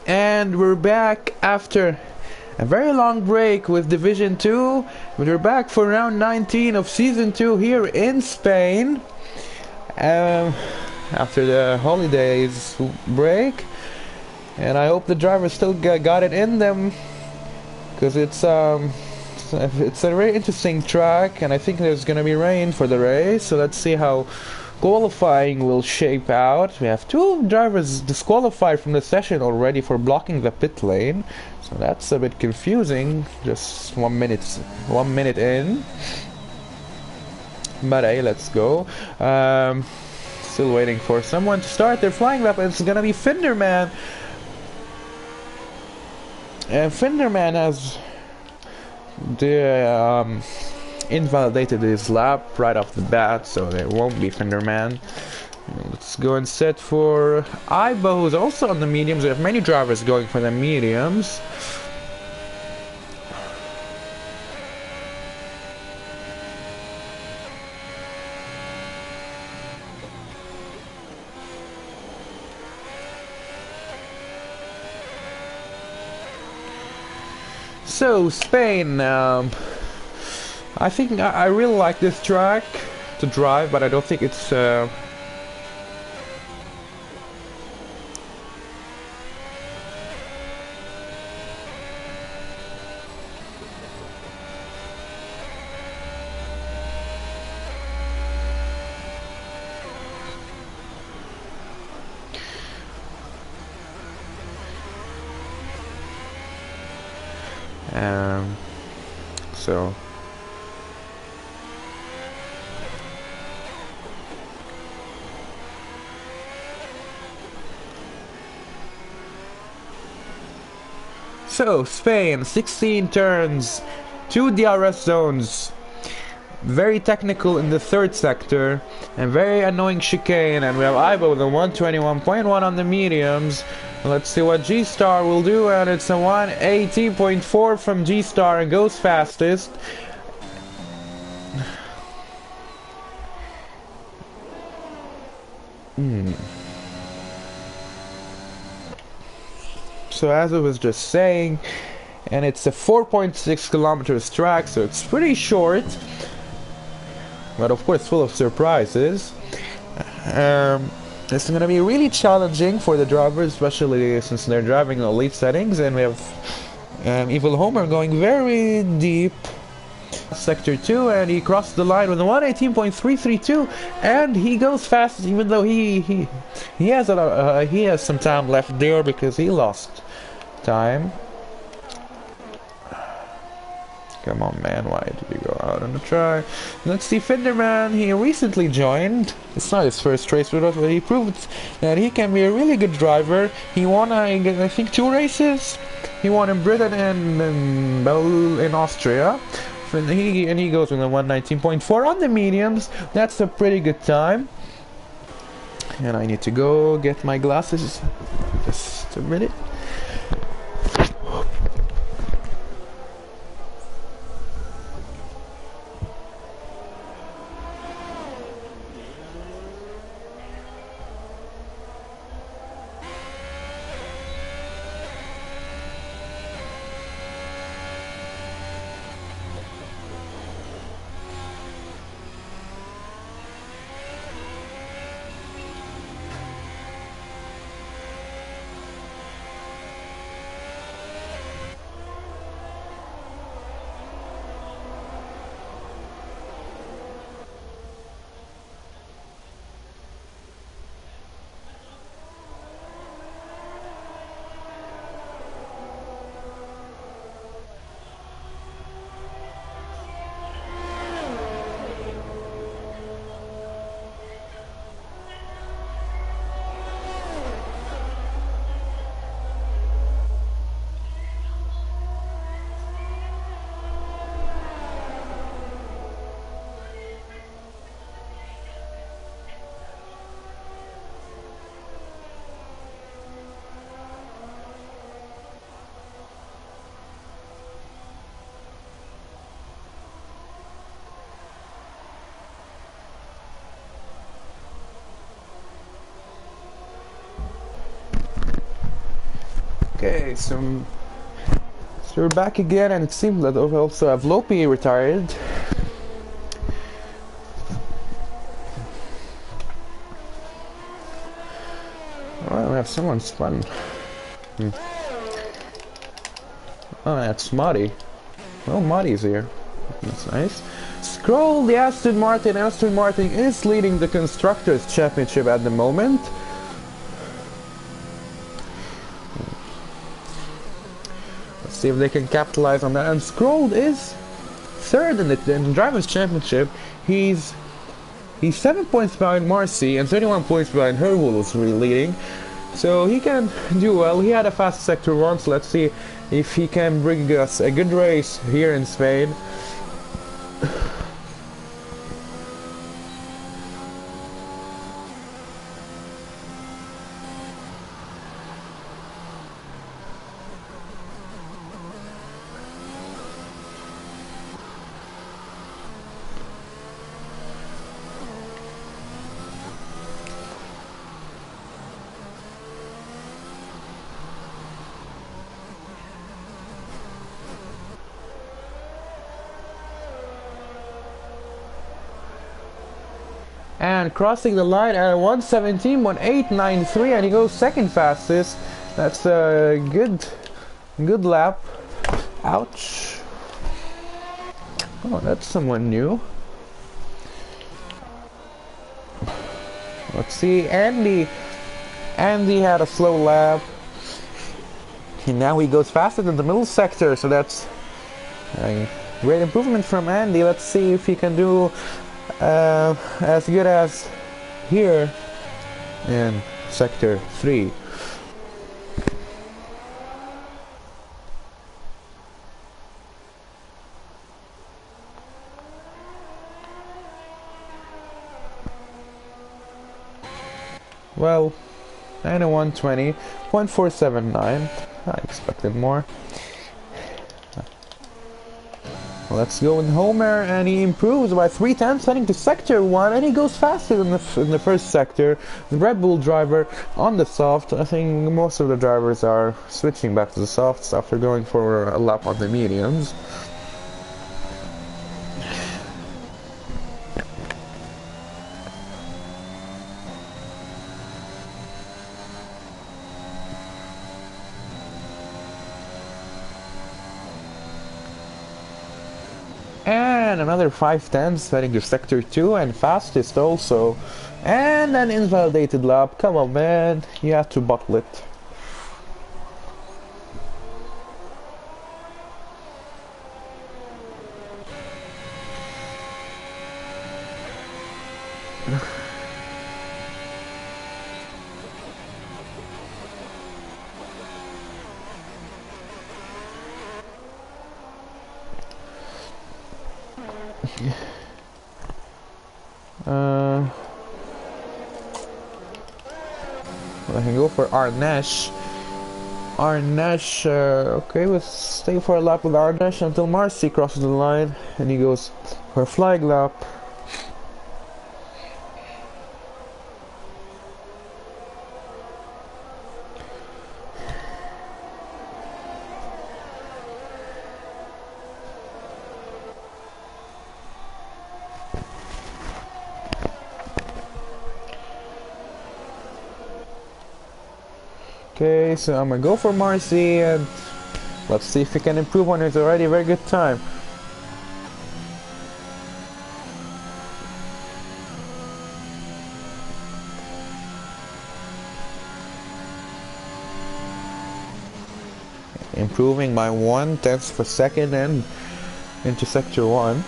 And we're back after a very long break with Division 2. We're back for round 19 of Season 2 here in Spain. After the holidays break. And I hope the drivers still got it in them. Because it's a very interesting track. And I think there's going to be rain for the race. So let's see how qualifying will shape out. We have 2 drivers disqualified from the session already for blocking the pit lane, so that's a bit confusing. Just 1 minute in, but hey, let's go. Still waiting for someone to start their flying lap. It's gonna be Finderman, and Finderman has the invalidated his lap right off the bat, so there won't be Finderman. Let's go and set for Ibo, who's also on the mediums. We have many drivers going for the mediums. So Spain, I think I really like this track to drive, but I don't think it's so Spain, 16 turns, 2 DRS zones, very technical in the 3rd sector, and very annoying chicane, and we have Ibo with a 121.1 on the mediums. Let's see what G-Star will do, and it's a 118.4 from G-Star and goes fastest. So as I was just saying, and it's a 4.6 kilometers track, so it's pretty short, but of course full of surprises. It's going to be really challenging for the drivers, especially since they're driving in elite settings, and we have Evil Homer going very deep. Sector 2, and he crossed the line with a 118.332, and he goes fast, even though he has some time left there because he lost time. Come on, man, why did you go out on the try? Let's see, Finderman, he recently joined. It's not his first race with us, but he proved that he can be a really good driver. He won, I think, 2 races. He won in Britain and in Austria. And he goes with a 119.4 on the mediums. That's a pretty good time. And I need to go get my glasses. Just a minute. Okay, so we're back again, and it seems that we also have Lopi retired. Oh, we have someone spun. Oh, that's Marty. Well, Marty's here. That's nice. Scroll the Aston Martin. Aston Martin is leading the Constructors' Championship at the moment. Let's see if they can capitalize on that. And Scroll is third in the Drivers' Championship. He's 7 points behind Marcy and 31 points behind Herwood, who's really leading. So he can do well. He had a fast sector 1, so let's see if he can bring us a good race here in Spain. And crossing the line at 1:17.1893, and he goes second fastest. That's a good lap. Ouch. Oh, that's someone new. Let's see, Andy had a slow lap. And now he goes faster than the middle sector, so that's a great improvement from Andy. Let's see if he can do as good as here in sector 3. Well, 91.20.479. I expected more. Let's go with Homer, and he improves by 3/10, heading to sector 1, and he goes faster than in the first sector. The Red Bull driver on the soft. I think most of the drivers are switching back to the softs after going for a lap on the mediums. And another 5/10, heading to sector 2, and fastest also. And an invalidated lap. Come on, man. You have to bottle it. I can go for Arnesh. Okay, we'll stay for a lap with Arnesh until Marcy crosses the line, and he goes for a flag lap. Okay, so I'm gonna go for Marcy, and let's see if he can improve on his already very good time. Improving by 1/10 per second and into sector 1.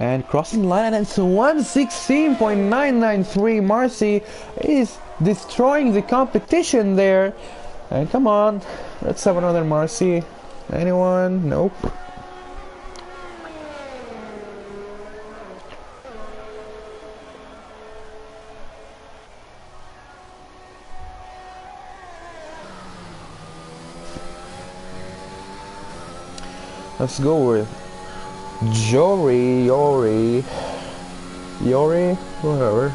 And crossing the line, and it's 116.993. Marcy is destroying the competition there. And come on, let's have another Marcy. Anyone? Nope. Let's go with Yori, whatever.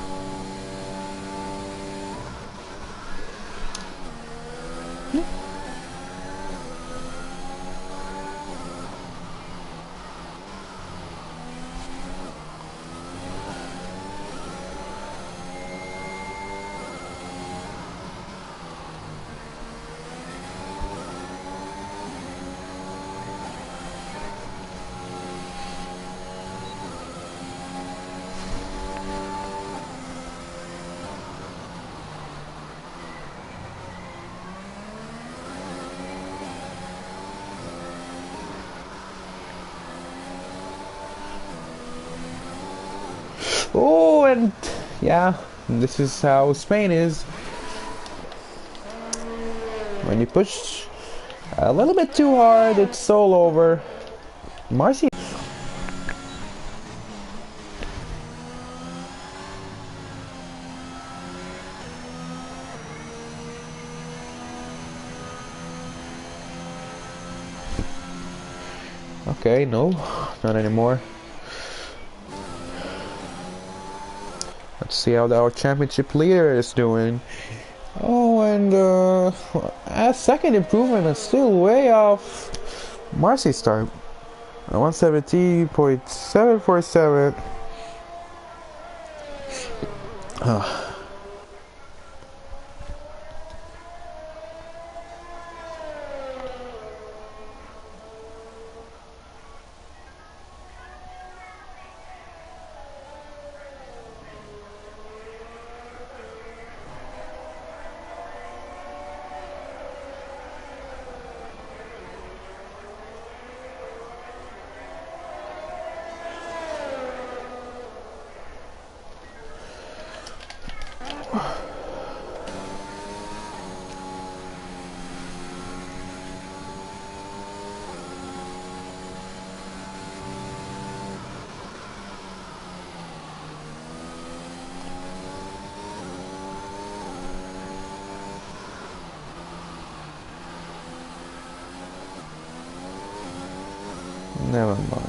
Oh, and yeah, this is how Spain is. When you push a little bit too hard, it's all over. Marcy. Okay, no, not anymore. Let's see how our championship leader is doing. Oh, and a second improvement is still way off Marcy's time. 170.747. Never mind.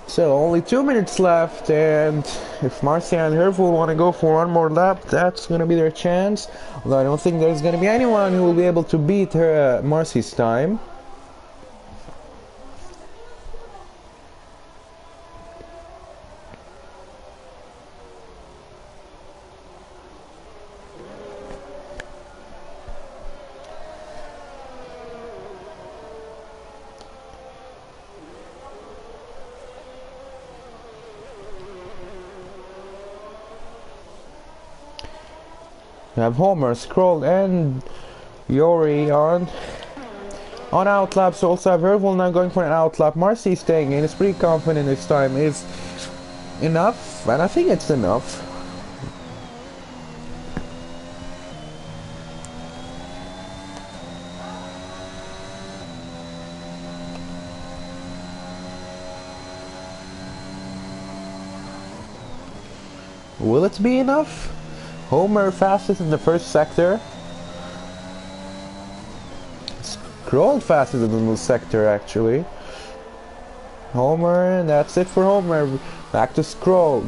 So only 2 minutes left, and if Marcia and Herful want to go for one more lap, that's gonna be their chance. Although I don't think there's gonna be anyone who will be able to beat her Marcy's time. We have Homer, Scroll, and Yori on outlap. So also have Herful now going for an outlap. Marcy staying in. Is pretty confident this time is enough, and I think it's enough. Will it be enough? Homer fastest in the first sector. Scrolled faster than the sector actually. Homer, and that's it for Homer. Back to Scrolled.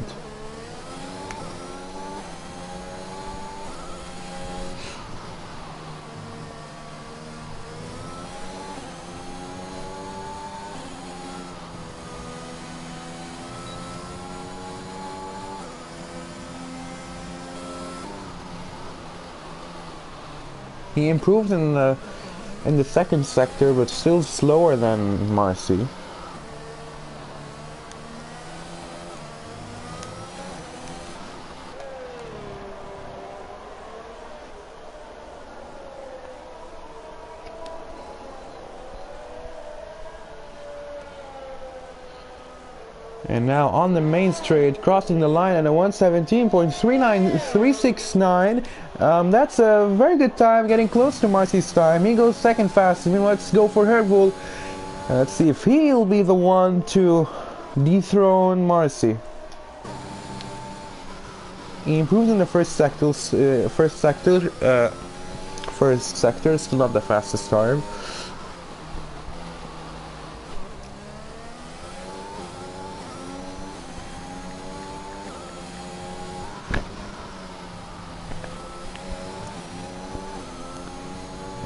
He improved in the second sector, but still slower than Marcy. And now on the main straight, crossing the line at a 117.39369. That's a very good time, getting close to Marcy's time. He goes second fastest. I mean, let's go for Herbull. Let's see if he'll be the one to dethrone Marcy. He improves in the first sector, still not the fastest time.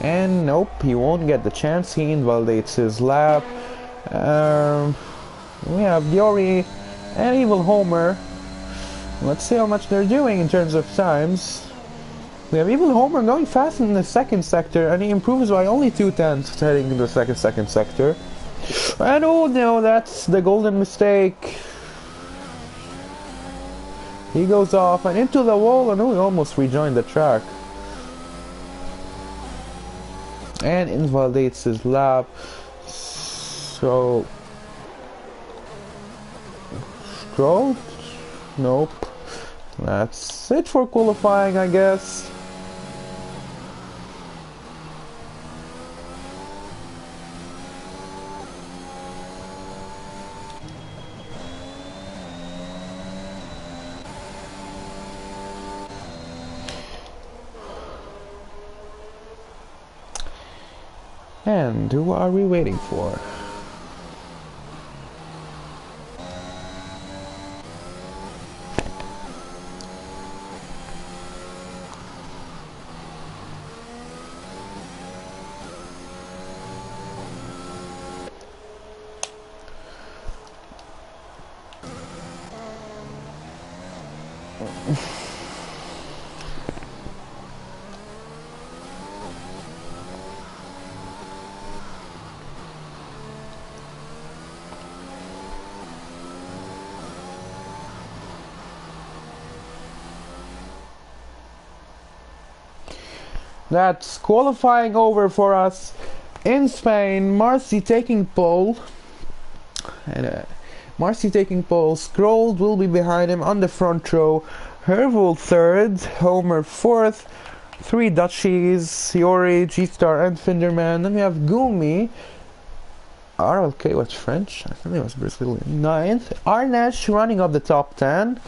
And nope, he won't get the chance. He invalidates his lap. We have Diori and Evil Homer. Let's see how much they're doing in terms of times. We have Evil Homer going fast in the second sector, and he improves by only 2/10 heading into the second sector. And oh no, that's the golden mistake. He goes off and into the wall, and he almost rejoined the track. And invalidates his lap. So Scroll? Nope. That's it for qualifying, I guess. And who are we waiting for? That's qualifying over for us in Spain. Marcy taking pole. And Marcy taking pole. Scrolled will be behind him on the front row. Herbull third. Homer fourth. Three Dutchies. Yori, G-Star and Finderman. Then we have Gumi. RLK was French. I think it was Brazilian. Ninth. Arnesh running up the top 10.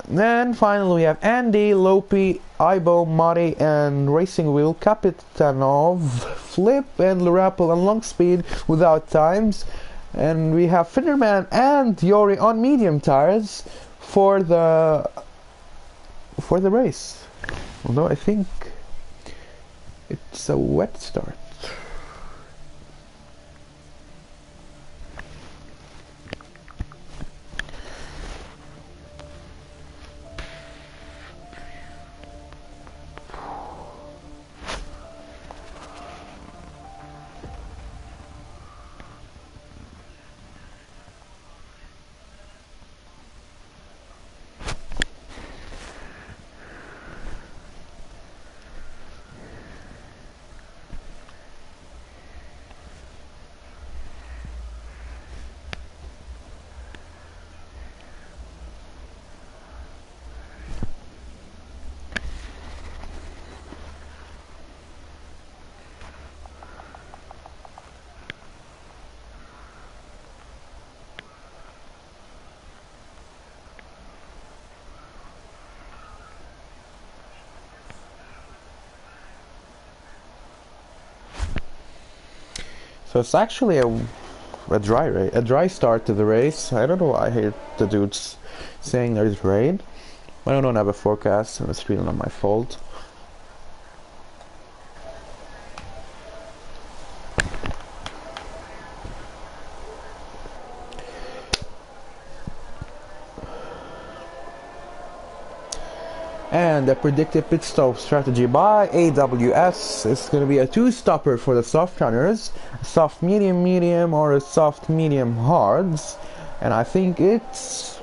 Then finally we have Andy, Lopi, Ibo, Mari and Racing Wheel, Kapitanov, Flip and Lurapel and Long Speed without times. And we have Finderman and Yori on medium tires for the race. Although I think it's a wet start. So it's actually a dry start to the race. I don't know why I hear the dudes saying there's rain. I don't have a forecast, so it's really not my fault. And the predicted pit stop strategy by AWS is going to be a two-stopper for the soft runners, a soft medium medium or a soft medium hards, and I think it's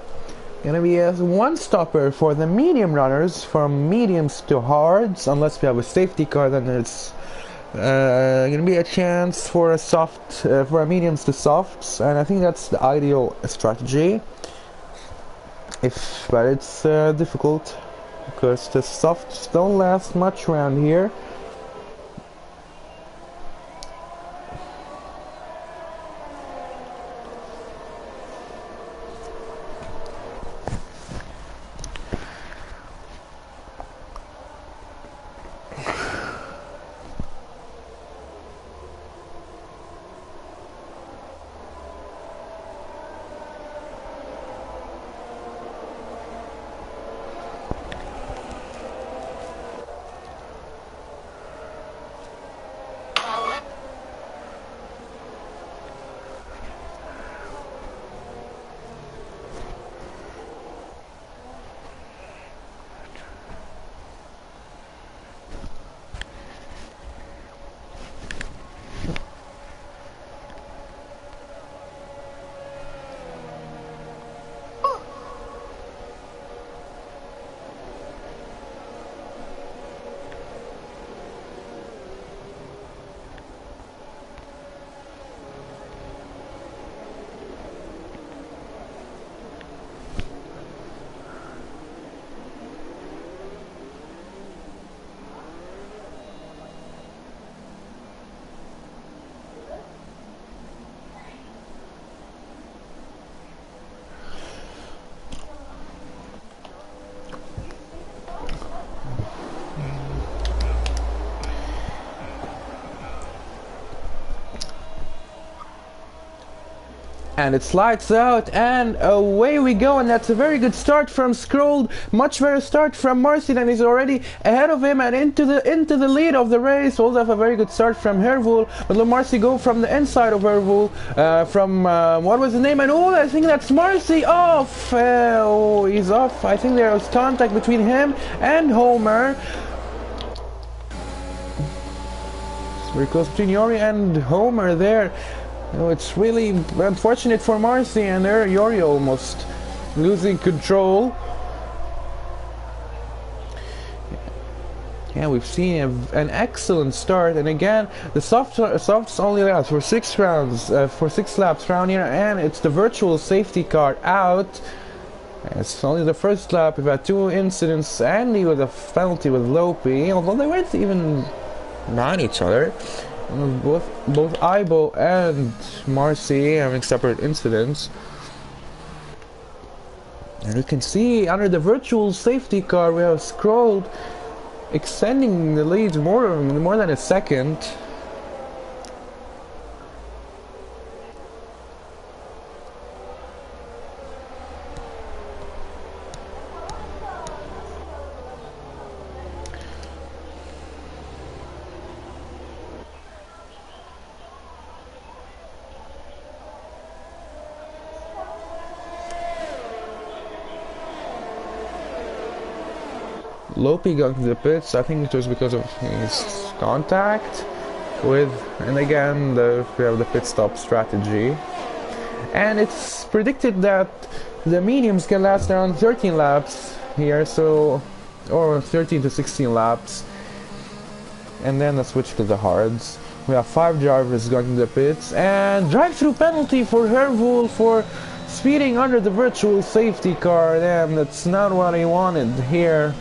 going to be a one-stopper for the medium runners from mediums to hards. Unless we have a safety car, then it's going to be a chance for a for a mediums to softs, and I think that's the ideal strategy. But it's difficult, because the softs don't last much around here. And it slides out, and away we go, and that's a very good start from Scroll. Much better start from Marcy, and he's already ahead of him and into the lead of the race. Also have a very good start from Hervul, but let Marcy go from the inside of Hervul, from what was the name? And oh, I think that's Marcy off. Oh, he's off. I think there was contact between him and Homer. It's very close between Yori and Homer there. Oh, it's really unfortunate for Marcy, and there Yori almost losing control. Yeah, we've seen an excellent start, and again the softs only last for 6 rounds, for 6 laps round here, and it's the virtual safety car out. It's only the first lap. We've had 2 incidents, Andy with a penalty with Lopi, although they weren't even on each other. Both Aibo and Marcy having separate incidents. And you can see under the virtual safety car we have Scrolled extending the lead more than a second. Lopi got to the pits. I think it was because of his contact with, and again we have the pit stop strategy. And it's predicted that the mediums can last around 13 laps here, so, or 13 to 16 laps, and then a switch to the hards. We have 5 drivers going to the pits, and drive-through penalty for Hervul for speeding under the virtual safety car. Damn, that's not what he wanted here.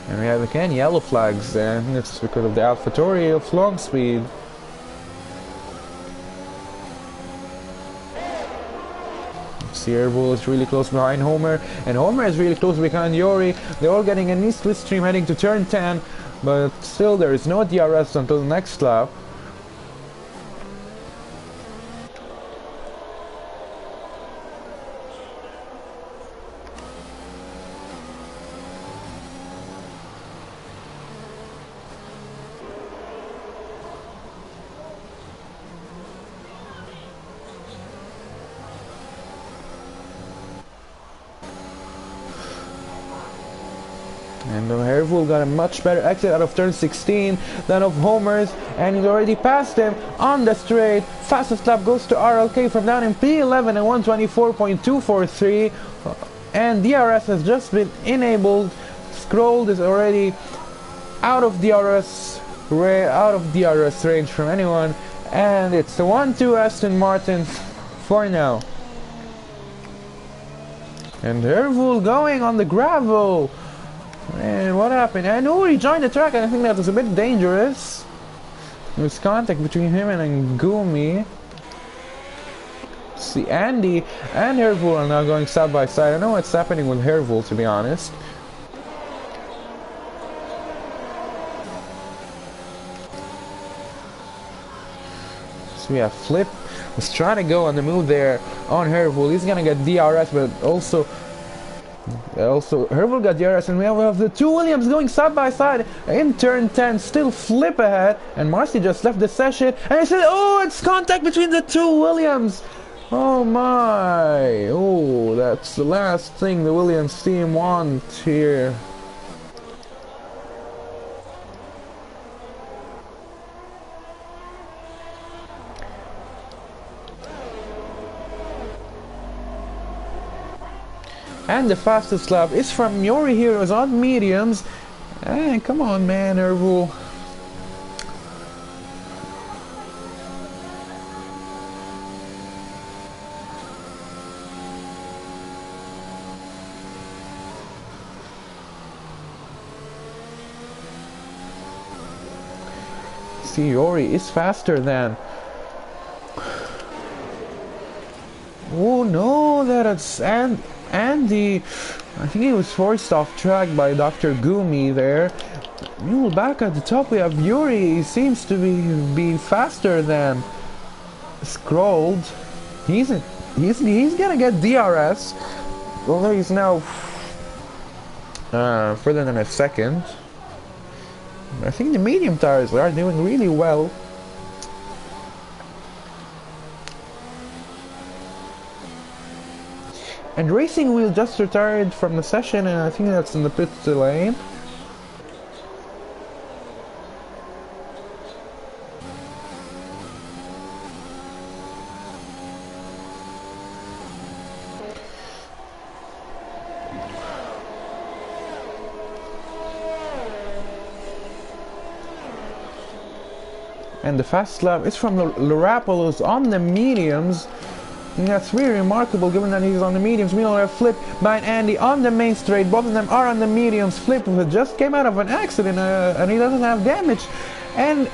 And we have again yellow flags, and it's because of the AlphaTauri of long speed. see Red Bull is really close behind Homer, and Homer is really close behind Yuri. They're all getting an east slipstream heading to turn 10, but still there is no DRS until the next lap. And Red Bull got a much better exit out of turn 16 than of Homer's, and he's already passed him on the straight. Fastest lap goes to RLK from down in P11 and 124.243, and DRS has just been enabled. Scrolled is already out of DRS range from anyone, and it's the 1-2 Aston Martin for now. And Red Bull going on the gravel. And what happened? And oh, he joined the track, and I think that was a bit dangerous. There was contact between him and Ngumi. See, Andy and Red Bull are now going side by side. I don't know what's happening with Red Bull, to be honest. So we have Flip. Was trying to go on the move there on Red Bull. He's gonna get DRS, but also Red Bull got DRS, and we have the two Williams going side by side in turn 10. Still Flip ahead, and Marcy just left the session, and he said, oh, it's contact between the two Williams. Oh my, oh, that's the last thing the Williams team want here. And the fastest lap is from Yuri Heroes on mediums. Hey, come on, man, Red Bull. See, Yuri is faster than. Oh no, that's Andy. I think he was forced off track by Dr. Gumi there. Mule back at the top, we have Yuri. He seems to be faster than Scrolled. He's gonna get DRS, although he's now further than a second. I think the medium tires are doing really well. And Racing Wheel just retired from the session, and I think that's in the pit lane. And the fast lap is from Larapolos on the mediums. And that's really remarkable given that he's on the mediums. Meanwhile, we have Flip behind Andy on the main straight. Both of them are on the mediums. Flip just came out of an accident and he doesn't have damage. And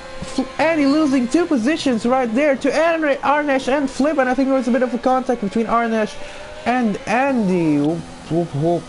Andy losing 2 positions right there to Arnesh and Flip. And I think there was a bit of a contact between Arnesh and Andy. Whoop, whoop, whoop.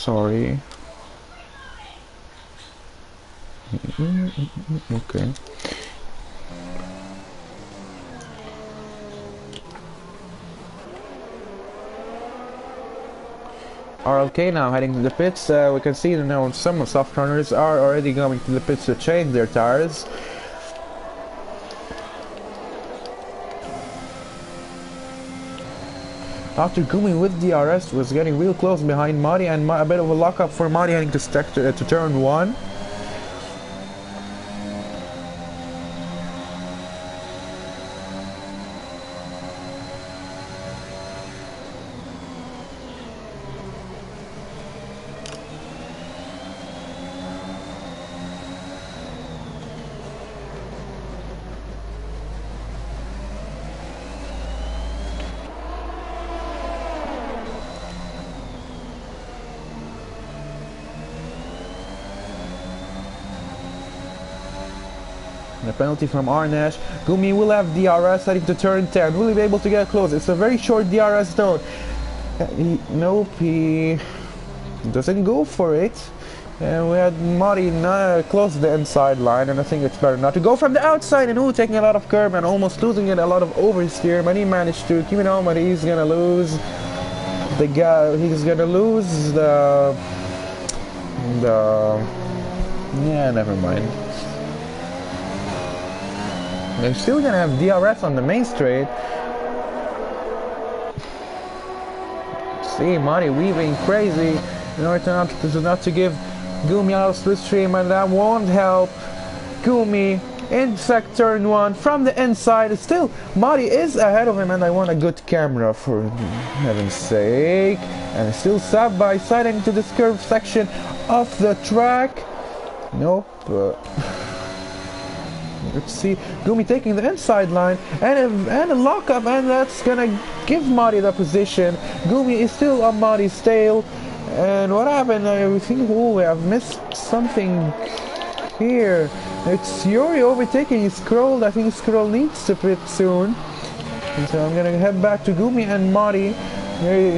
Sorry. Okay. RLK now heading to the pits. We can see that now some soft runners are already going to the pits to change their tires. after Gumi with DRS was getting real close behind Mari, and a bit of a lockup for Mari heading to turn 1. And a penalty from Arnesh. Gumi will have DRS heading to turn 10. Will he be able to get close? It's a very short DRS zone. Nope, he doesn't go for it. And we had Mari close to the inside line, and I think it's better not to go from the outside. And taking a lot of curb and almost losing it, a lot of oversteer, but he managed to keep it on. But he's gonna lose the guy. He's gonna lose the. Yeah, never mind. They're still gonna have DRS on the main straight. See, Mari weaving crazy in order not to give Gumi out of slipstream, and that won't help Gumi in turn 1 from the inside. Still, Mari is ahead of him, and I want a good camera for heaven's sake. And still side by side into this curved section of the track. Nope. Let's see, Gumi taking the inside line and a lockup, and that's gonna give Mari the position. Gumi is still on Mari's tail, and what happened? I think I've missed something here. It's Yori overtaking Scroll. I think Scroll needs to pit soon, and so I'm gonna head back to Gumi and Mari.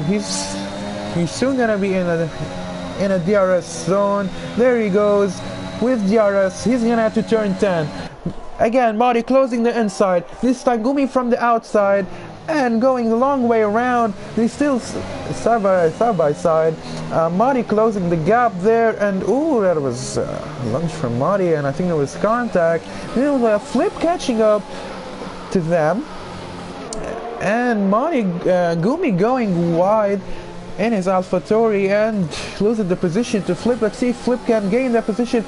He's soon gonna be in a DRS zone. There he goes with DRS. He's gonna have to turn 10. Again, Mari closing the inside. This time Gumi from the outside and going the long way around. They still side by side. Mari closing the gap there, and that was lunge from Mari, and I think there was contact. There was a flip catching up to them, and Gumi going wide in his AlphaTauri and losing the position to Flip. Let's see if Flip can gain that position.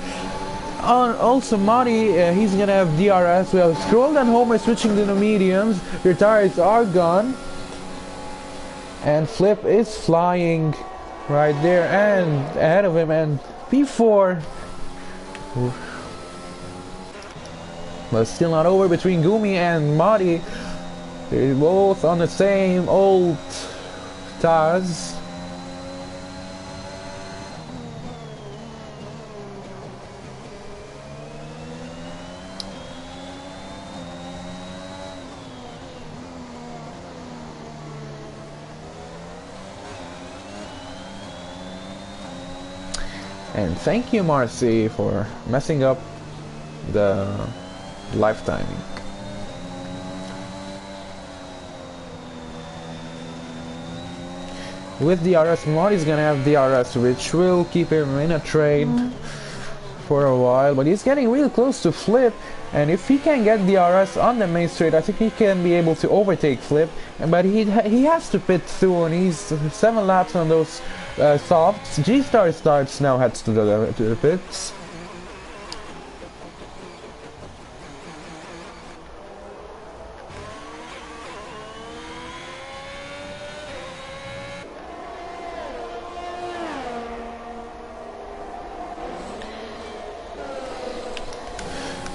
Also, Mari, he's gonna have DRS. We have Scroll and Homer switching to the mediums. Their tires are gone, and Flip is flying right there and ahead of him. And P4, but still not over between Gumi and Mari. They're both on the same old tires. And thank you, Marcy, for messing up the live timing. With DRS, Mari's gonna have DRS, which will keep him in a trade for a while, but he's getting real close to Flip, and if he can get DRS on the main straight, I think he can be able to overtake Flip, but he has to pit soon. He's 7 laps on those softs. G-Star starts now, heads to the pits.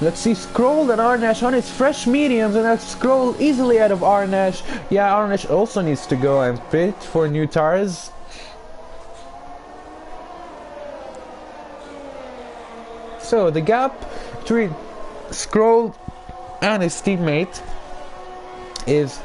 Let's see, Scroll and Arnesh on his fresh mediums, and that's Scroll easily out of Arnesh. Yeah, Arnesh also needs to go and pit for new tires. So the gap between Scroll and his teammate is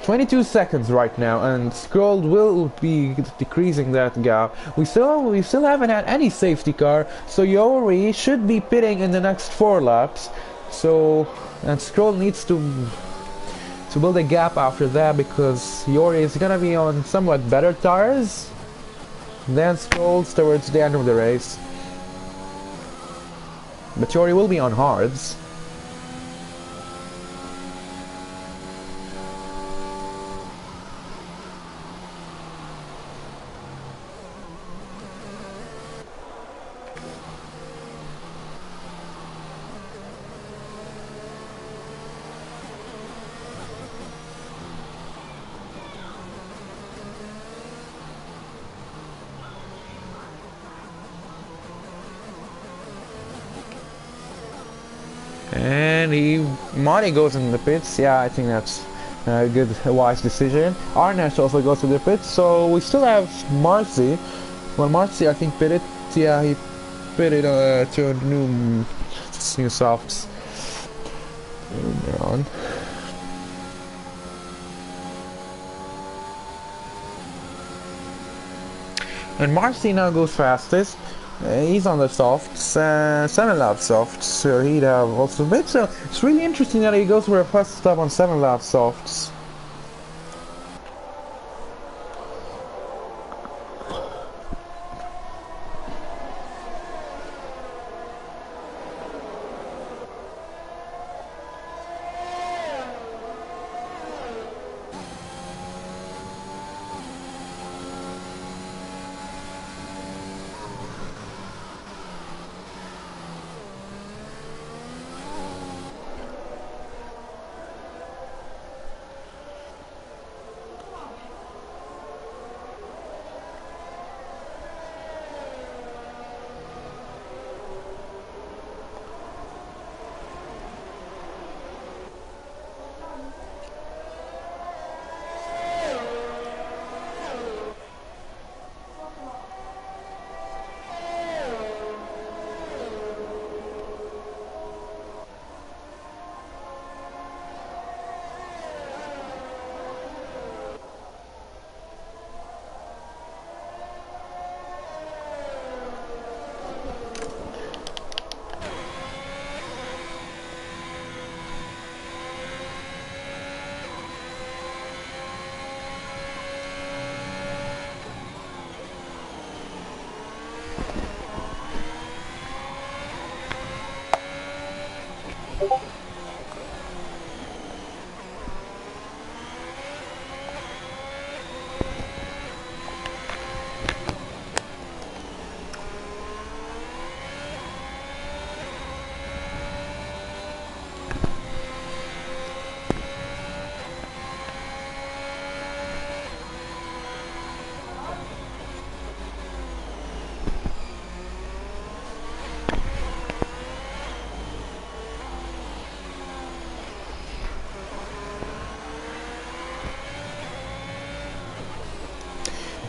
22 seconds right now, and Scroll will be decreasing that gap. We still haven't had any safety car, so Yori should be pitting in the next 4 laps. So, and Scroll needs to build a gap after that, because Yori is gonna be on somewhat better tires than Scrolls towards the end of the race. But Yori will be on hards. And Marty goes in the pits. Yeah, I think that's a wise decision. Arnash also goes to the pits, so we still have Marcy. Well, Marcy, I think pitted. Yeah, he pitted to new softs. On. And Marcy now goes fastest. He's on the softs, 7 lap softs, so he'd have also bit. So it's really interesting that he goes for a fast stop on 7 lap softs.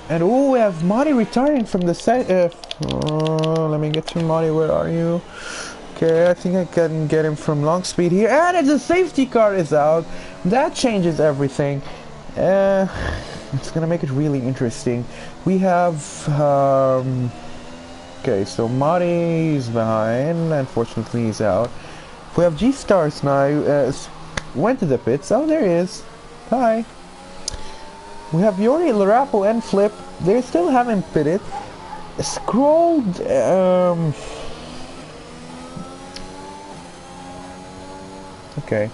And oh, we have Marty returning from the set. Let me get you, Marty. Where are you? Okay, I think I can get him from long speed here. And the safety car is out. That changes everything. It's gonna make it really interesting. We have okay, so Marty is behind. Unfortunately, he's out. We have G-Stars now. Went to the pits. Oh, there he is. Hi. We have Yori, Larapple, and Flip. They still haven't pitted. Scrolled. Okay.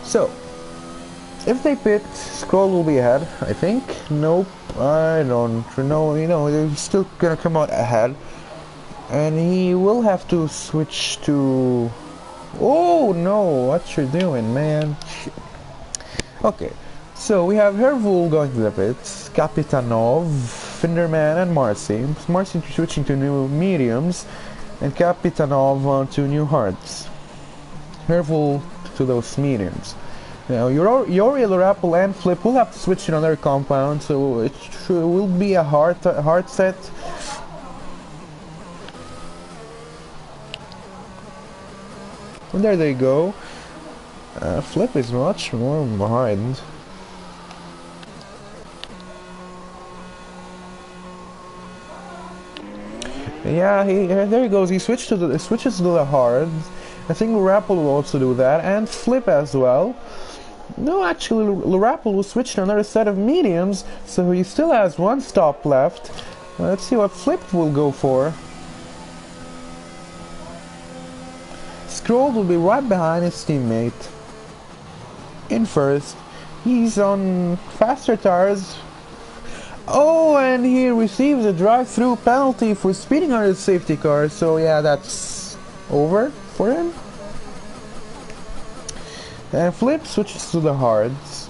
So, if they pit, Scroll will be ahead, I think. Nope, I don't know. You know, they're still gonna come out ahead. And he will have to switch to... Oh, no, what you're doing, man? Okay. So we have Hervul going to the pits, Kapitanov, Finderman, and Marcy. Marcy switching to new mediums, and Kapitanov on to new hards. Hervul to those mediums. Now Yori, Larapple, and Flip will have to switch to another compound, so it will be a hard set. And there they go. Flip is much more behind. Yeah, there he goes. He switches to the hards. I think Larapple will also do that, and Flip as well. No, actually, Larapple will switch to another set of mediums, so he still has one stop left. Let's see what Flip will go for. Scroll will be right behind his teammate. In first. He's on faster tires. Oh, and he receives a drive-through penalty for speeding on his safety car, so yeah, that's over for him. And Flip switches to the hards.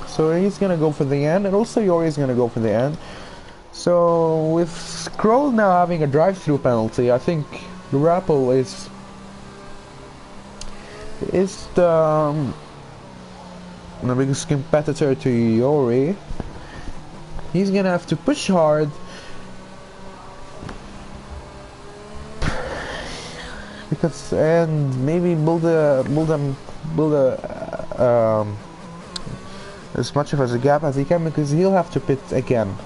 So he's gonna go for the end, and also Yori's gonna go for the end. So with Scroll now having a drive-through penalty, I think Larapple is is the biggest competitor to Yori. He's gonna have to push hard because, and maybe build as much of a gap as he can, because he'll have to pit again.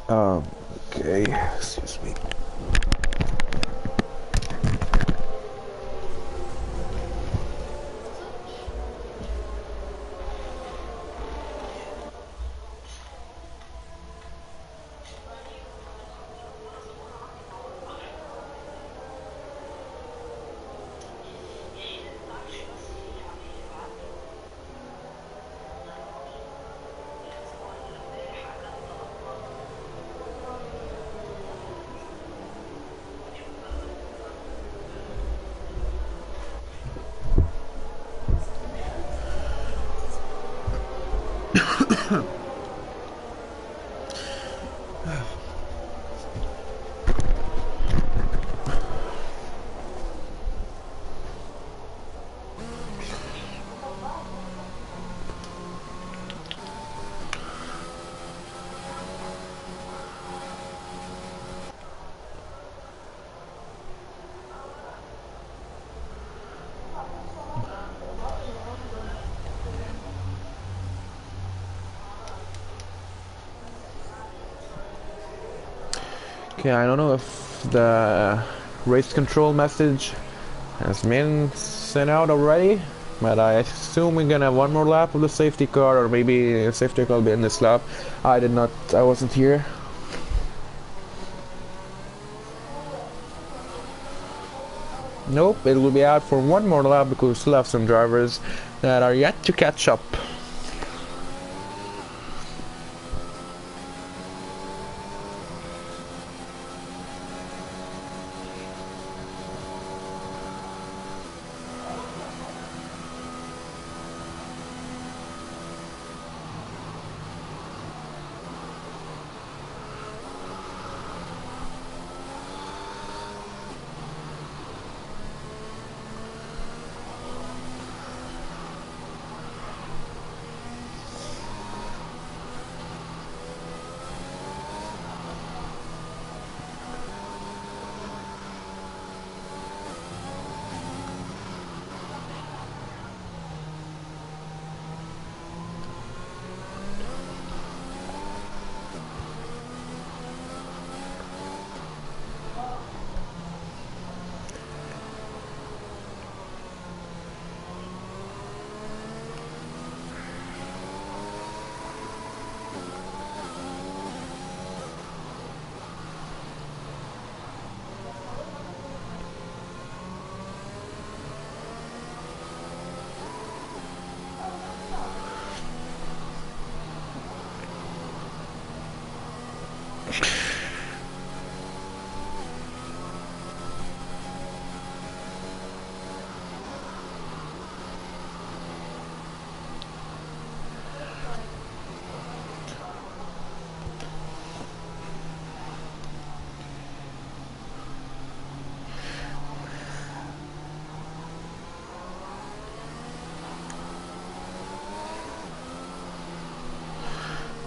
Okay, excuse me. Okay, I don't know if the race control message has been sent out already, but I assume we're gonna have one more lap of the safety car, or maybe a safety car will be in this lap. I wasn't here. Nope, it will be out for one more lap because we still have some drivers that are yet to catch up.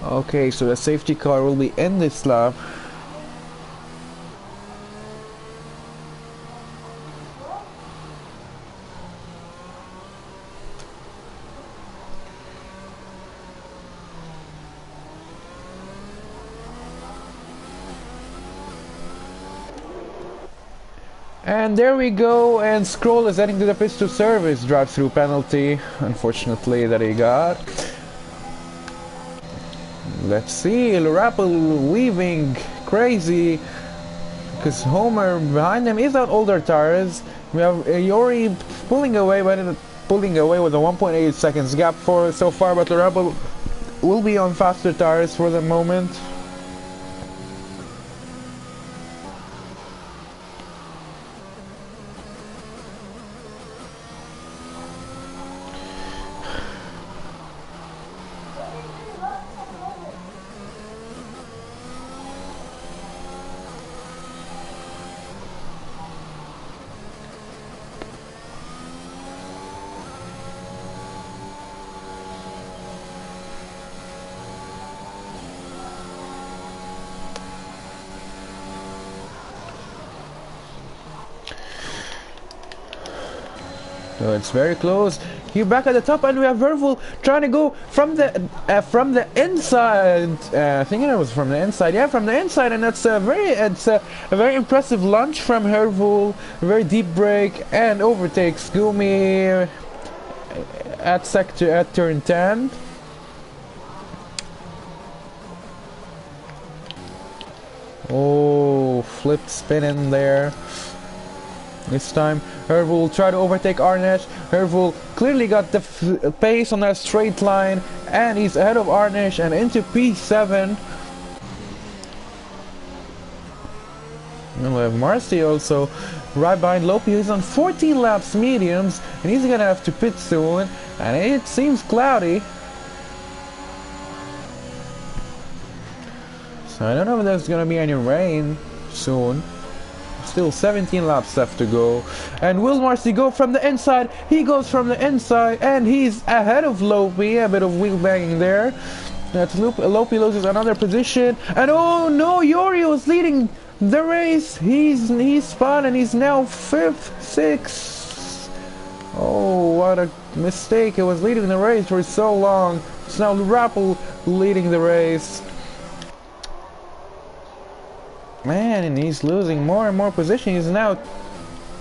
Okay, so the safety car will be in this lap. And there we go, and Scroll is heading to the pits to serve his drive-through penalty, unfortunately, that he got. Let's see, Rappel weaving crazy, because Homer behind him is on older tires. We have Yori pulling away, with a 1.8 seconds gap for so far, but Rappel will be on faster tires for the moment. So it's very close. Here back at the top, and we have Vervul trying to go from the inside. Thinking it was from the inside. Yeah, from the inside, and that's a very impressive launch from Vervul. Very deep brake and overtakes Gumi at turn 10. Oh, flip spin in there. This time, Vervul tried to overtake Arnesh. Vervul clearly got the pace on that straight line, and he's ahead of Arnesh and into P7. And we have Marcy also right behind Lopi, who's on 14 laps mediums, and he's gonna have to pit soon, and it seems cloudy. So I don't know if there's gonna be any rain soon. Still 17 laps left to go. And will Marcy go from the inside? He goes from the inside, and he's ahead of Lopi. A bit of wheel banging there. That's Lopi loses another position. And oh no, Yori was leading the race. He's spun, and he's now 5th, 6th. Oh, what a mistake. He was leading the race for so long. It's now Rappel leading the race. Man, and he's losing more and more position. He's now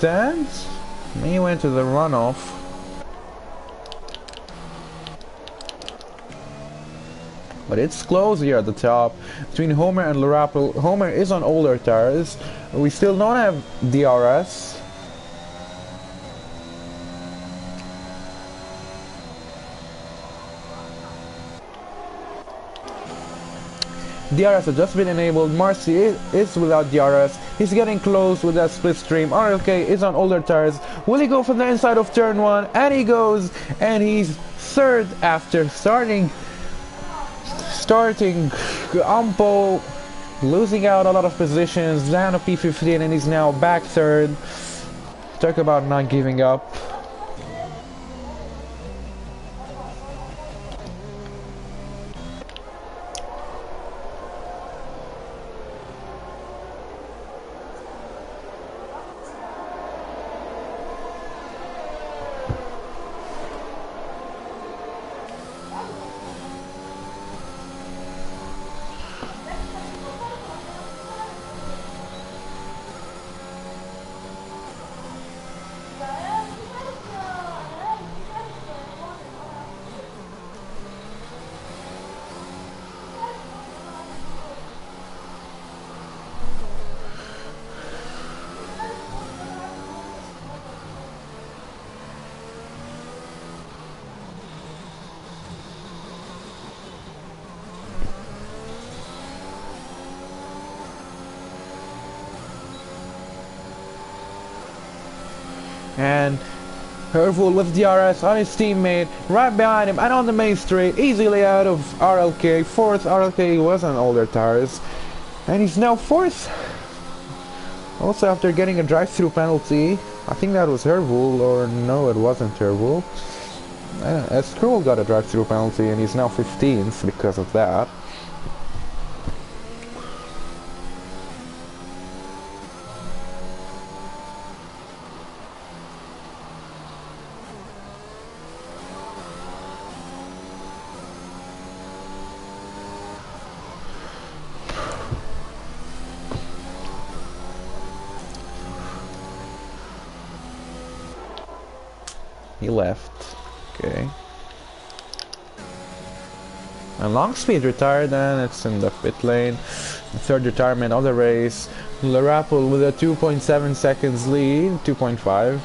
10th. He went to the runoff. But it's close here at the top between Homer and Rappel. Homer is on older tires. We still don't have DRS. DRS has just been enabled. Marcy is without DRS. He's getting close with that split stream. RLK is on older tires. Will he go from the inside of turn 1? And he goes, and he's 3rd after starting Ampo, losing out a lot of positions, down to P15, and he's now back 3rd. Talk about not giving up. And Vervul with DRS on his teammate, right behind him and on the main straight, easily out of RLK. 4th, RLK was on older tires. And he's now 4th. Also after getting a drive-through penalty. I think that was Vervul, or no, it wasn't Vervul. Scroll got a drive-through penalty and he's now 15th because of that. He left. Okay. And Longspeed retired, and it's in the pit lane. The third retirement of the race. Larapple with a 2.7 seconds lead, 2.5.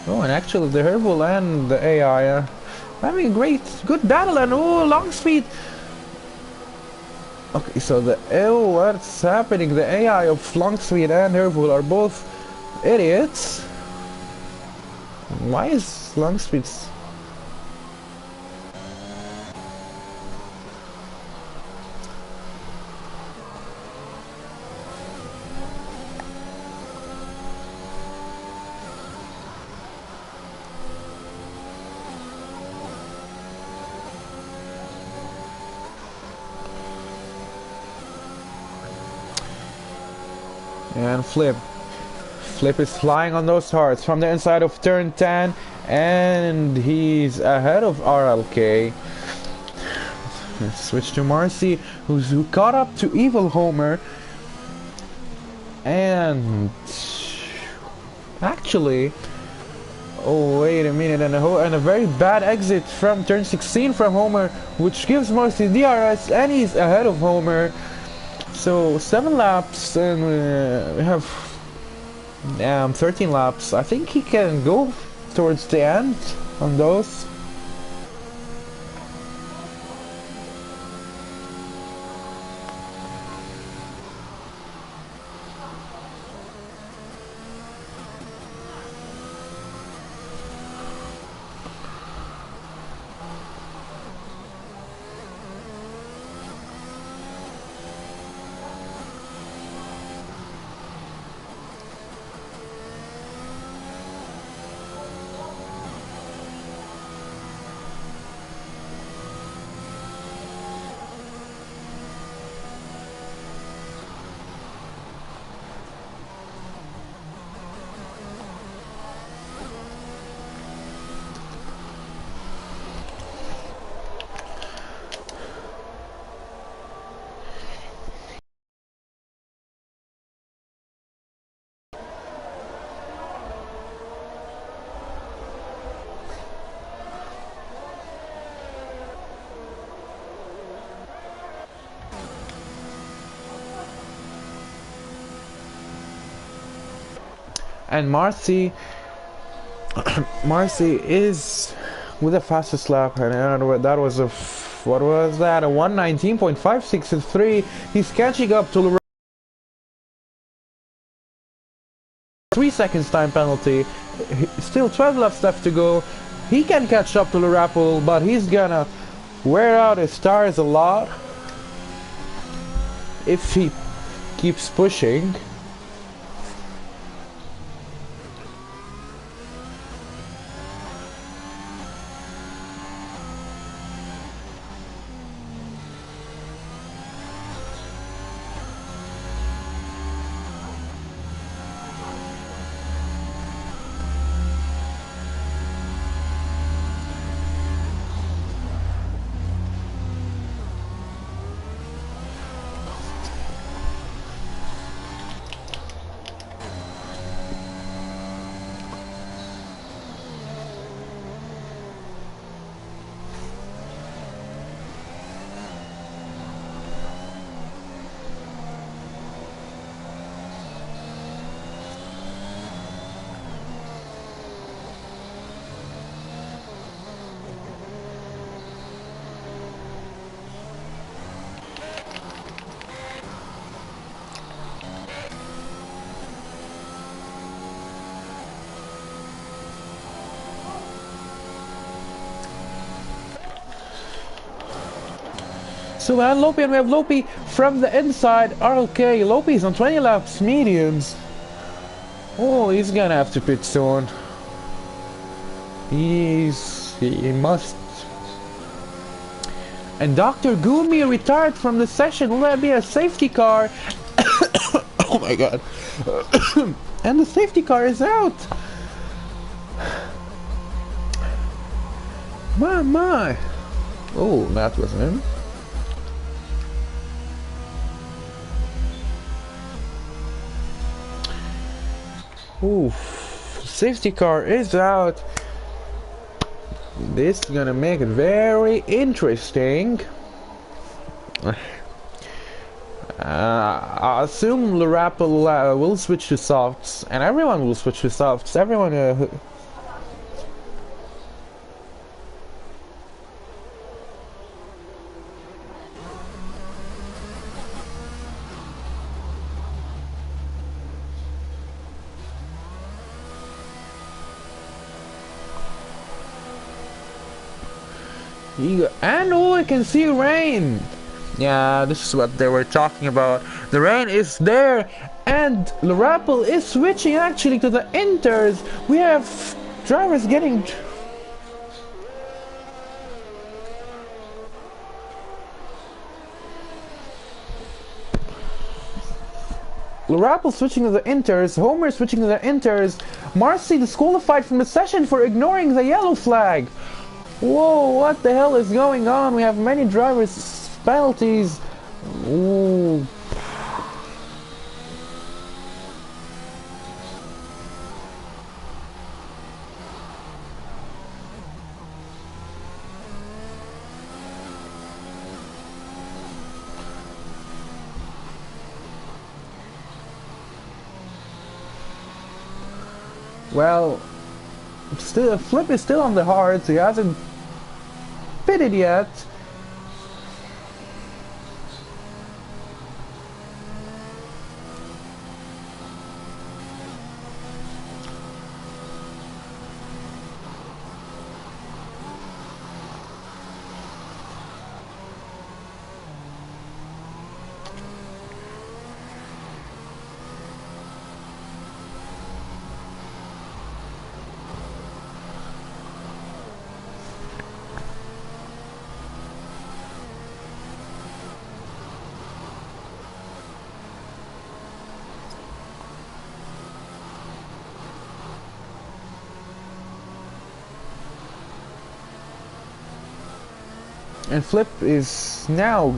Oh, and actually the Herbal and the AI are having a good battle, and oh, Longspeed. Okay, so what's happening? The AI of Longspeed and Herbal are both idiots. Why is Longspeed? And Flip is flying on those hearts from the inside of turn 10, and he's ahead of RLK. Let's switch to Marcy, who caught up to Evil Homer, and actually, oh wait a minute, and a very bad exit from turn 16 from Homer, which gives Marcy DRS, and he's ahead of Homer. So 7 laps, and we have 13 laps. I think he can go towards the end on those. And Marcy is with the fastest lap, and that was a what was that? A 119.563. He's catching up to 3 seconds time penalty. Still 12 laps left to go. He can catch up to Larapple, but he's gonna wear out his tires a lot if he keeps pushing. So and Lopi, and we have Lopi from the inside. RLK, Lopi's on 20 laps mediums. Oh, he's gonna have to pit soon. He must. And Dr. Gumi retired from the session. Will that be a safety car? Oh my god. And the safety car is out. My. Oh, that was him. Oof. Safety car is out. This is gonna make it very interesting. I assume Larapple will switch to softs, and everyone will switch to softs. Everyone. And oh, I can see rain. Yeah, this is what they were talking about. The rain is there, and Larapple is switching actually to the inters. We have drivers getting. Larapple switching to the inters, Homer switching to the inters, Marcy disqualified from the session for ignoring the yellow flag. Whoa, what the hell is going on? We have many drivers penalties. Ooh. Well, still, Flip is still on the hards. He hasn't pitted yet. And Flip is now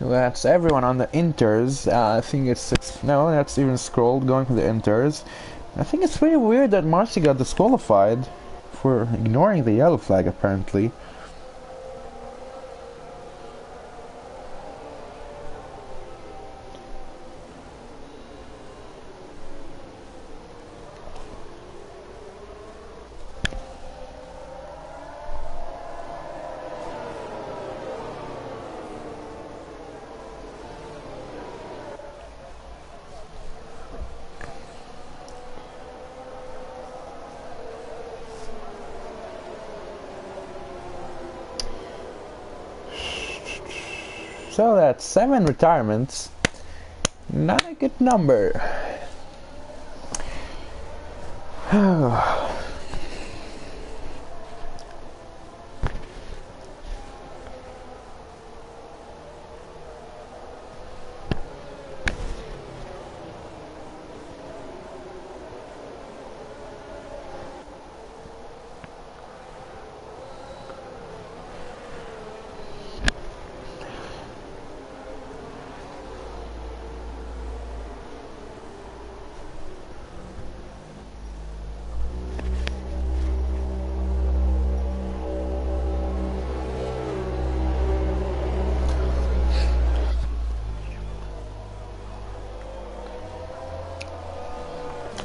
so that's everyone on the inters. I think it's 6. No, that's even scrolled going to the inters. I think it's pretty weird that Marcy got disqualified for ignoring the yellow flag, apparently. So that's 7 retirements. Not a good number.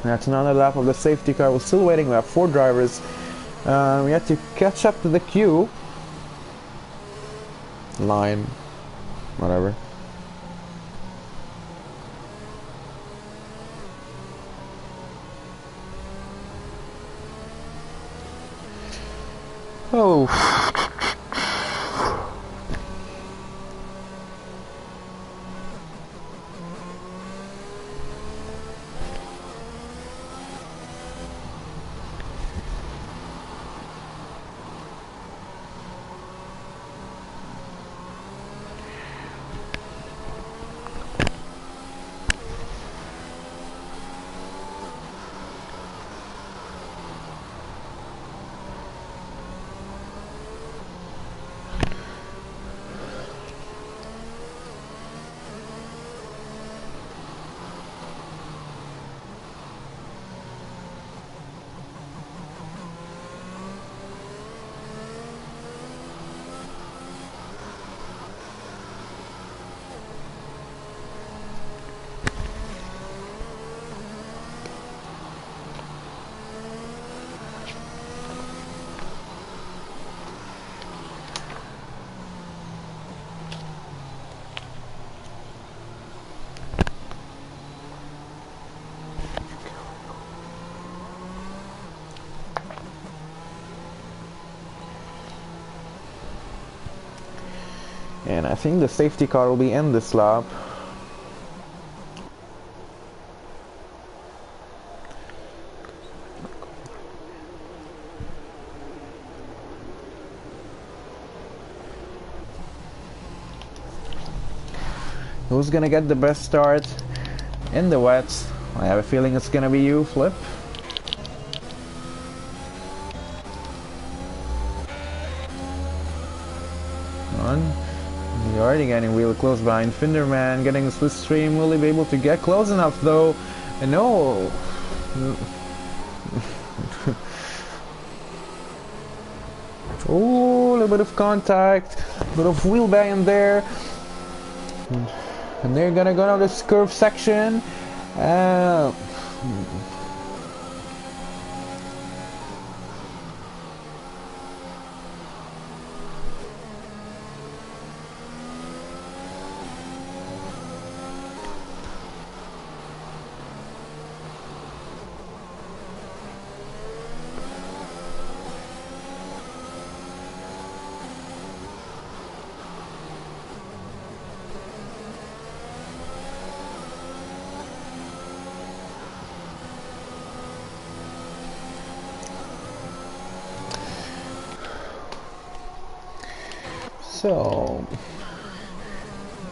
That's another lap of the safety car. We're still waiting. We have 4 drivers. We have to catch up to the queue. Line. Whatever. Oh. And I think the safety car will be in this lap. Who's gonna get the best start in the wets? I have a feeling it's gonna be you, Flip. You're already getting really close behind Finderman, getting the slipstream. Will he be able to get close enough though? No. Oh, a little bit of contact, a bit of wheel bang there. And they're gonna go down this curve section. So,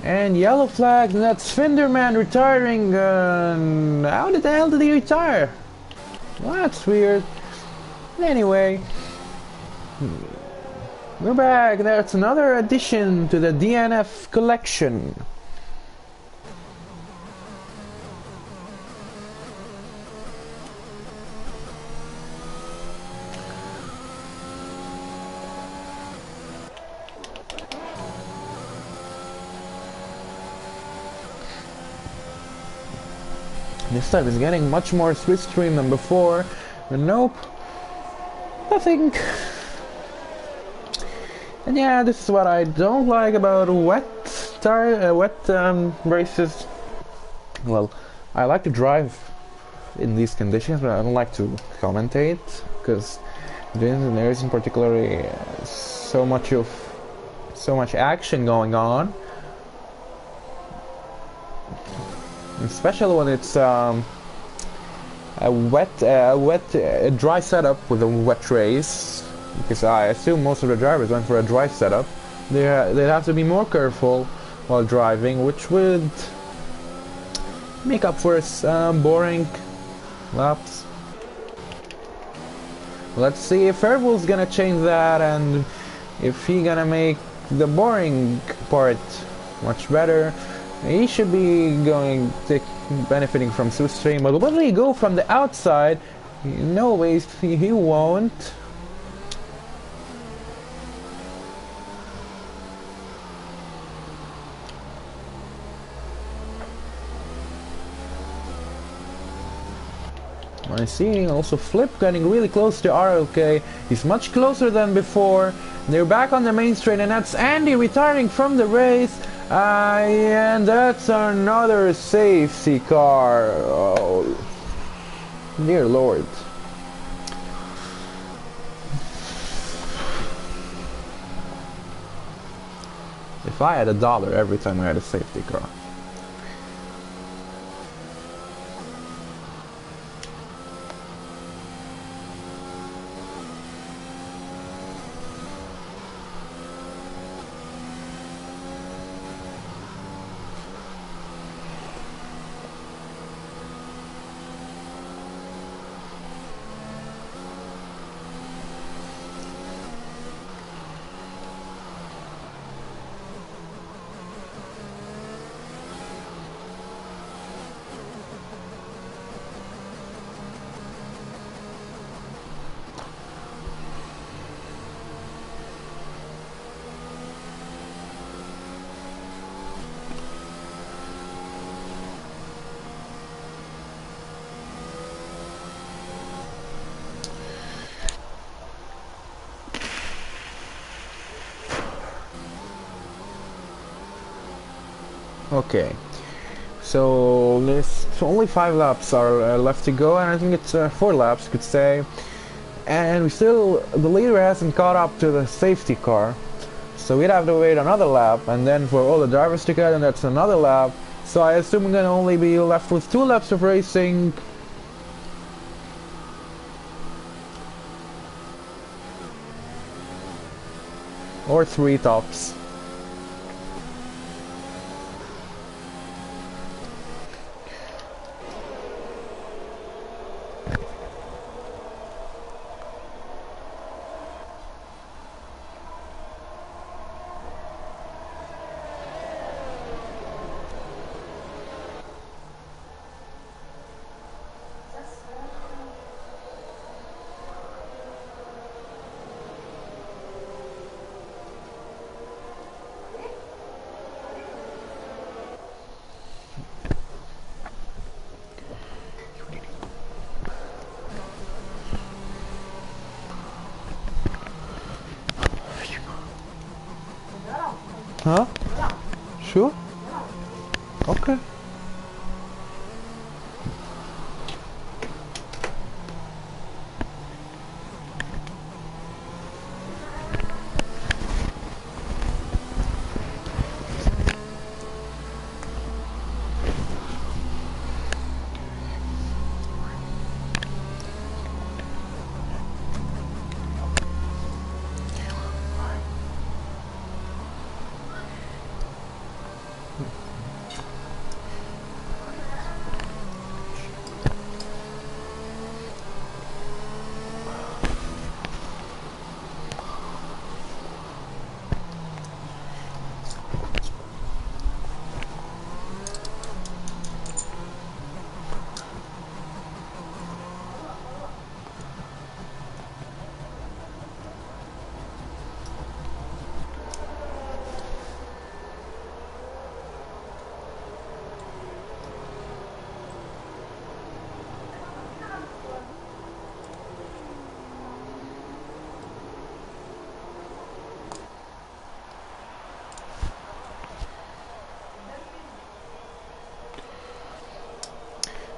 and yellow flag, that's Finderman retiring. How the hell did he retire? Well, that's weird. Anyway, we're back. That's another addition to the DNF collection. This time is getting much more slipstream than before. But nope, nothing. And yeah, this is what I don't like about wet races. Well, I like to drive in these conditions, but I don't like to commentate because there isn't particularly so much action going on. Especially when it's a dry setup with a wet race, because I assume most of the drivers went for a dry setup. They'd have to be more careful while driving, which would make up for boring laps. Let's see if Herbol's gonna change that and if he's gonna make the boring part much better. He should be benefiting from slipstream, but will he go from the outside? No ways, he won't. I see also Flip getting really close to RLK. He's much closer than before. They're back on the main straight, and that's Andy retiring from the race. And that's another safety car. Oh, dear Lord. If I had $1 every time I had a safety car. Okay, so there's only 5 laps are left to go, and I think it's 4 laps, you could say. And the leader hasn't caught up to the safety car, so we'd have to wait another lap, and then for all the drivers to get, and that's another lap. So I assume we're gonna only be left with 2 laps of racing. Or 3 tops. Huh? Sure? Okay.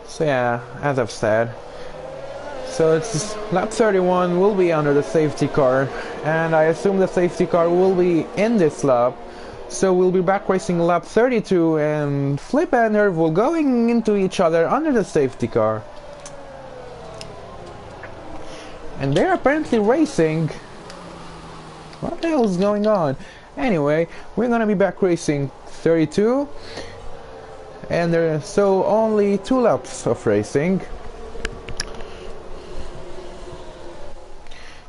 So yeah, as I've said, so it's lap 31 will be under the safety car, and I assume the safety car will be in this lap. So we'll be back racing lap 32, and Flip and Herb will going into each other under the safety car. And they're apparently racing. What the hell is going on? Anyway, we're gonna be back racing 32. And there's so only 2 laps of racing.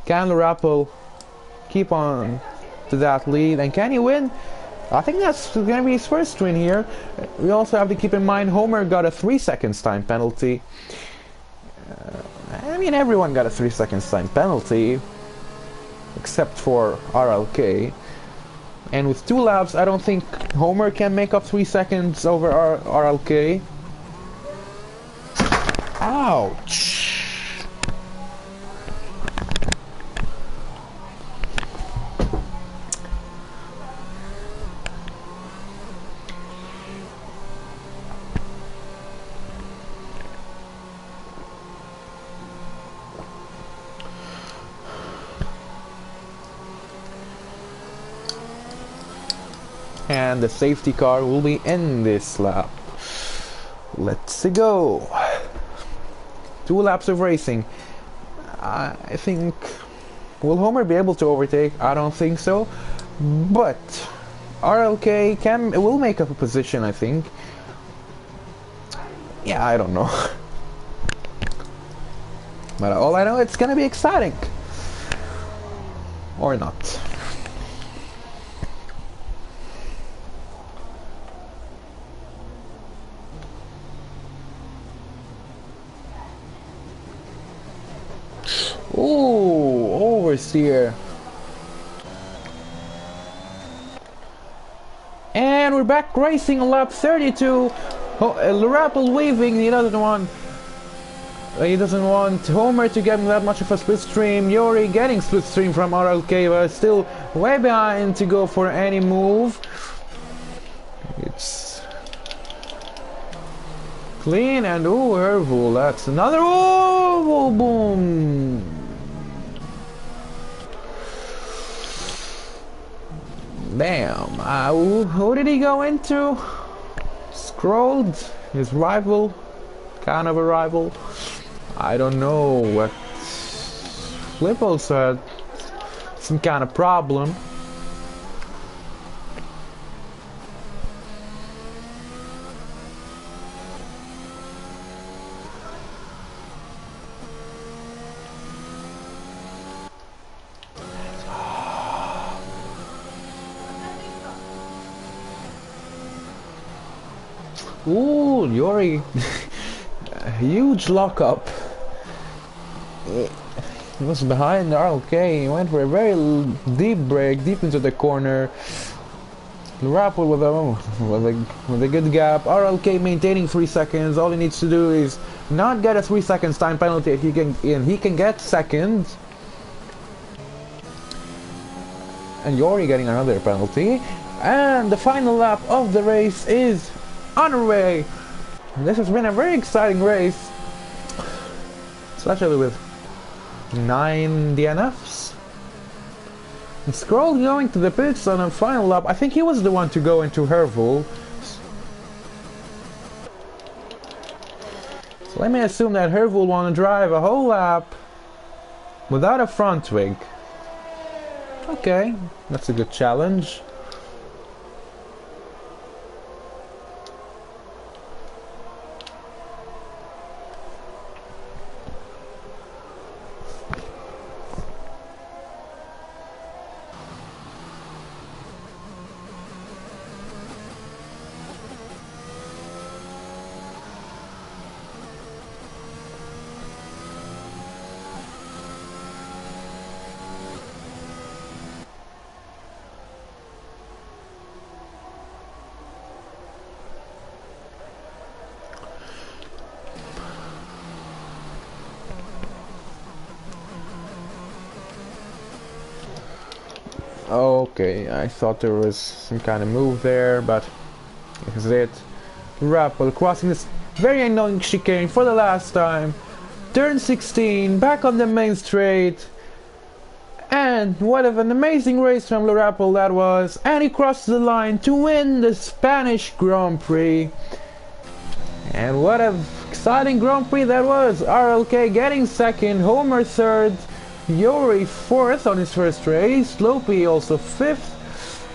Can Rappel keep on to that lead, and can he win? I think that's gonna be his first win here. We also have to keep in mind Homer got a 3 seconds time penalty. I mean, everyone got a 3 seconds time penalty except for RLK. And with 2 laps, I don't think Homer can make up 3 seconds over RLK. Ouch! and the safety car will be in this lap. Let's go. 2 laps of racing. I think, will Homer be able to overtake? I don't think so, but RLK will make up a position, I think. Yeah, I don't know. But all I know, it's gonna be exciting. Or not. Ooh, oversteer. And we're back racing on lap 32. Lurapple waving, he doesn't want Homer to get that much of a slipstream. Yori getting slipstream from RLK, but still way behind to go for any move. It's clean and ooh, Hervul, that's another oh boom. Damn, who did he go into? Scrolled, his rival, kind of a rival. I don't know what. Flip also had some kind of problem. Ooh, Yori, a huge lockup. He was behind RLK. He went for a very deep break, deep into the corner. Lurapple with a good gap. RLK maintaining 3 seconds. All he needs to do is not get a 3 seconds time penalty. If he can get second. And Yori getting another penalty. And the final lap of the race is underway. This has been a very exciting race, especially with 9 DNFs. And Scroll going to the pits on a final lap. I think he was the one to go into Hervul. So let me assume that Hervul want to drive a whole lap without a front twig. Okay, that's a good challenge. Okay, I thought there was some kind of move there, but this is it. Rappel crossing this very annoying chicane for the last time. Turn 16, back on the main straight. And what an amazing race from Lurapple that was. And he crossed the line to win the Spanish Grand Prix. And what an exciting Grand Prix that was. RLK getting second, Homer third. Yori 4th on his first race, Lopi also 5th.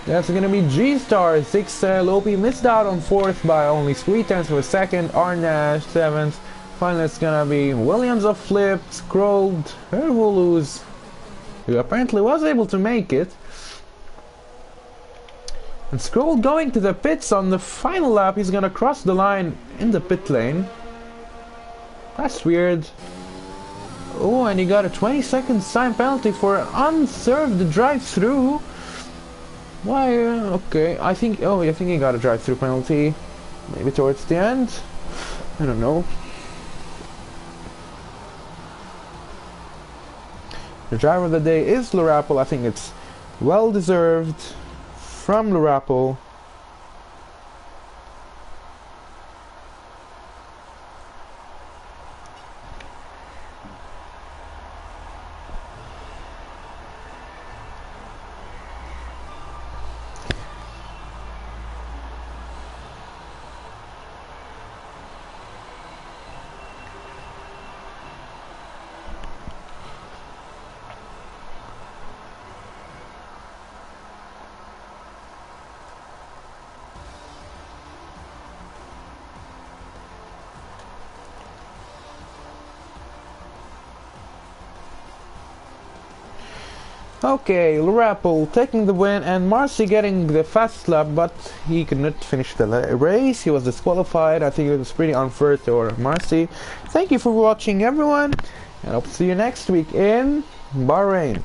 That's gonna be G-Star 6th. Lopi missed out on 4th by only 3/10 of a second. Arnash 7th. Finally, it's gonna be Williams of Flip, Scrolled, Hervulus, who apparently was able to make it. And Scrolled going to the pits on the final lap. He's gonna cross the line in the pit lane. That's weird. Oh, and he got a 20 seconds time penalty for an unserved drive-through. Why? Okay, I think he got a drive-through penalty. Maybe towards the end. I don't know. The driver of the day is Lurapple. I think it's well deserved from Lurapple. Okay, Rappel taking the win and Marcy getting the fast lap, but he could not finish the race. He was disqualified. I think it was pretty unfair to Marcy. Thank you for watching, everyone, and I'll see you next week in Bahrain.